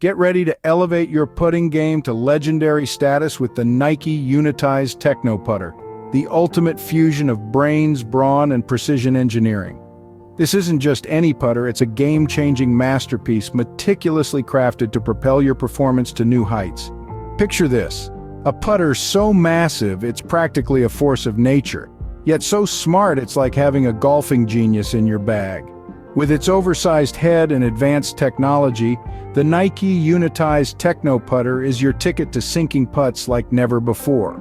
Get ready to elevate your putting game to legendary status with the Nike Unitized Techno putter, the ultimate fusion of brains, brawn, and precision engineering. This isn't just any putter, it's a game-changing masterpiece meticulously crafted to propel your performance to new heights. Picture this, a putter so massive it's practically a force of nature, yet so smart it's like having a golfing genius in your bag. With its oversized head and advanced technology, the Nike Unitized Techno putter is your ticket to sinking putts like never before.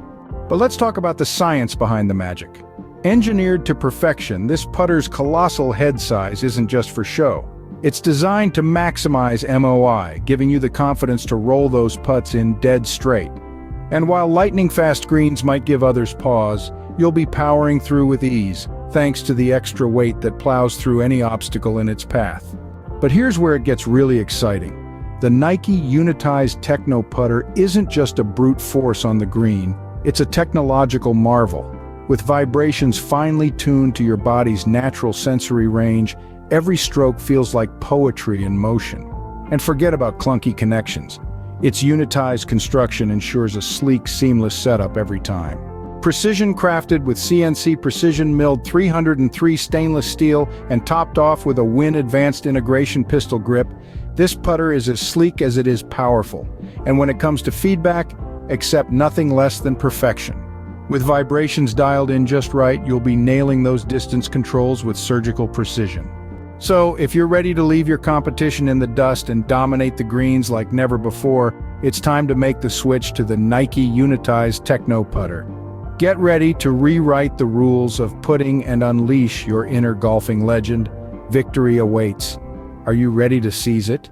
But let's talk about the science behind the magic. Engineered to perfection, this putter's colossal head size isn't just for show. It's designed to maximize MOI, giving you the confidence to roll those putts in dead straight. And while lightning-fast greens might give others pause, you'll be powering through with ease, thanks to the extra weight that plows through any obstacle in its path. But here's where it gets really exciting. The Nike Unitized Techno putter isn't just a brute force on the green, it's a technological marvel. With vibrations finely tuned to your body's natural sensory range, every stroke feels like poetry in motion. And forget about clunky connections. Its unitized construction ensures a sleek, seamless setup every time. Precision crafted with CNC precision-milled 303 stainless steel and topped off with a Win Advanced Integration pistol grip, this putter is as sleek as it is powerful. And when it comes to feedback, accept nothing less than perfection. With vibrations dialed in just right, you'll be nailing those distance controls with surgical precision. So, if you're ready to leave your competition in the dust and dominate the greens like never before, it's time to make the switch to the Nike Unitized Techno putter. Get ready to rewrite the rules of putting and unleash your inner golfing legend. Victory awaits. Are you ready to seize it?